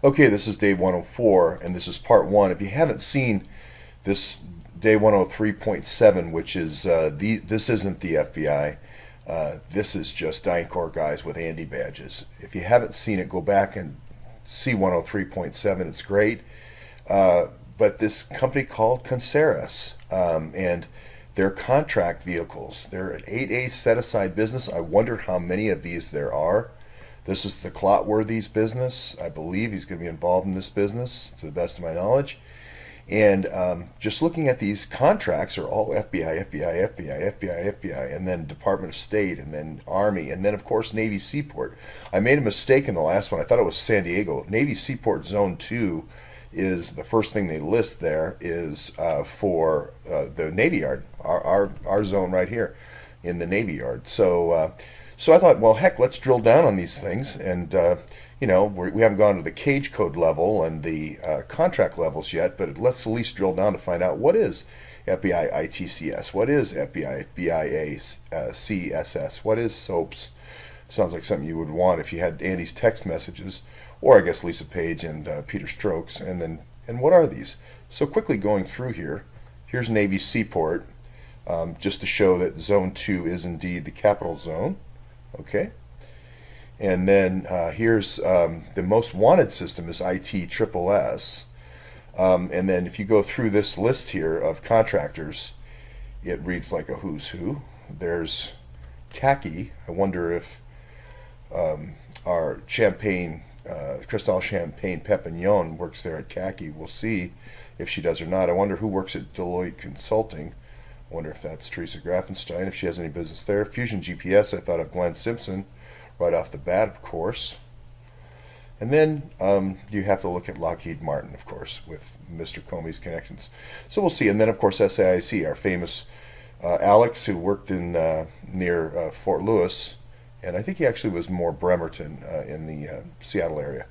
Okay, this is day 104, and this is part one. If you haven't seen this day 103.7, which is this isn't the FBI. This is just DynCorp guys with Andy badges. If you haven't seen it, go back and see 103.7. It's great. But this company called Conceras, and their contract vehicles. They're an 8A set-aside business. I wonder how many of these there are. This is the Clotworthy's business. I believe he's going to be involved in this business, to the best of my knowledge. And just looking at these contracts are all FBI, FBI, FBI, FBI, FBI, and then Department of State, and then Army, and then of course Navy Seaport. I made a mistake in the last one. I thought it was San Diego. Navy Seaport Zone 2 is the first thing they list there is for the Navy Yard, our zone right here in the Navy Yard. So I thought, well, heck, let's drill down on these things. And, we haven't gone to the cage code level and the contract levels yet, but let's at least drill down to find out what is FBI ITCS, what is FBI BIA CSS, what is SOAPs. Sounds like something you would want if you had Andy's text messages, or I guess Lisa Page and Peter Strokes. And what are these? So quickly going through here, here's Navy Seaport, just to show that Zone 2 is indeed the capital zone. Okay, and then here's the most wanted system is ITSSS, and then if you go through this list here of contractors, it reads like a who's who. There's khaki. I wonder if our Cristal Champagne Pepignon works there at khaki. We'll see if she does or not. I wonder who works at Deloitte Consulting. I wonder if that's Teresa Grafenstein, if she has any business there. Fusion GPS, I thought of Glenn Simpson right off the bat, of course. And then you have to look at Lockheed Martin, of course, with Mr. Comey's connections. So we'll see. And then, of course, SAIC, our famous Alex, who worked in near Fort Lewis. And I think he actually was more Bremerton in the Seattle area.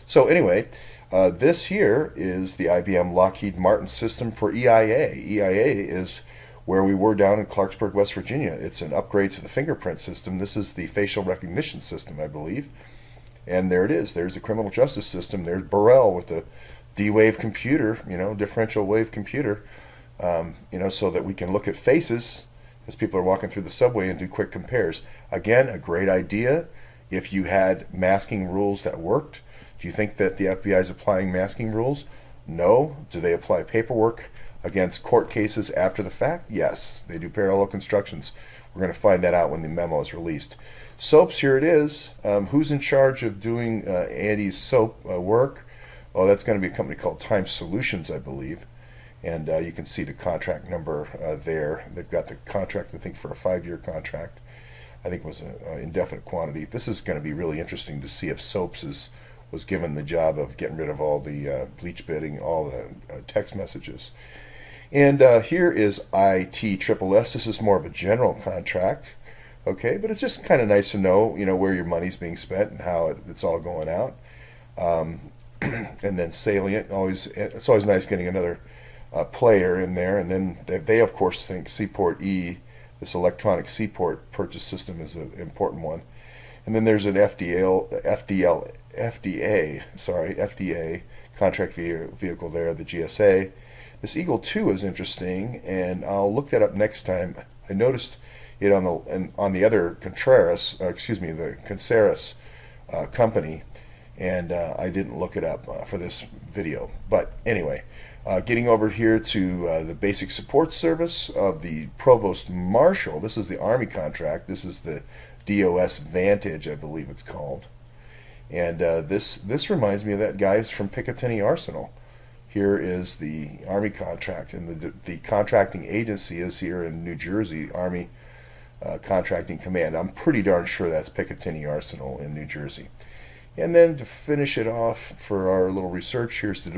So anyway, this here is the IBM Lockheed Martin system for EIA. EIA is where we were down in Clarksburg, West Virginia. It's an upgrade to the fingerprint system. This is the facial recognition system, I believe. And there it is. There's the criminal justice system. There's Burrell with the D-Wave computer, differential wave computer, so that we can look at faces as people are walking through the subway and do quick compares. Again, a great idea if you had masking rules that worked. Do you think that the FBI is applying masking rules? No. Do they apply paperwork against court cases after the fact? Yes, they do parallel constructions. We're going to find that out when the memo is released. SOAPs, here it is. Who's in charge of doing Andy's SOAP work? Oh, that's going to be a company called Time Solutions, I believe. And you can see the contract number there. They've got the contract, I think, for a 5-year contract. I think it was an indefinite quantity. This is going to be really interesting to see if SOAPs was given the job of getting rid of all the bleach bidding, all the text messages. And here is ITSSS. This is more of a general contract, okay? But it's just kind of nice to know, where your money's being spent and how it's all going out. And then Salient, it's always nice getting another player in there. And then they of course think Seaport E, this electronic Seaport purchase system, is an important one. And then there's an FDA contract vehicle there, the GSA. This Eagle 2 is interesting, and I'll look that up next time. I noticed it on the other the Conceras company, and I didn't look it up for this video. But anyway, getting over here to the basic support service of the Provost Marshal. This is the Army contract. This is the DOS Vantage, I believe it's called. And this reminds me of that guy's from Picatinny Arsenal. Here is the Army contract, and the contracting agency is here in New Jersey, Army Contracting Command. I'm pretty darn sure that's Picatinny Arsenal in New Jersey. And then to finish it off for our little research, here's the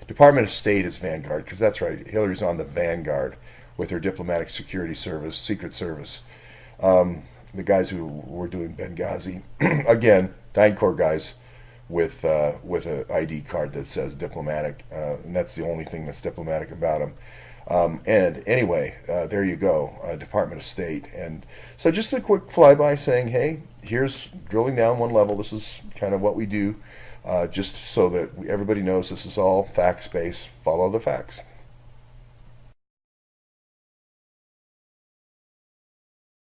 Department of State is Vanguard, because that's right, Hillary's on the Vanguard with her Diplomatic Security Service, Secret Service. The guys who were doing Benghazi, again, DynCorp guys with an ID card that says diplomatic, and that's the only thing that's diplomatic about them. And anyway, there you go, Department of State. And so just a quick flyby saying, hey, here's drilling down one level. This is kind of what we do. just so that everybody knows this is all facts-based. Follow the facts.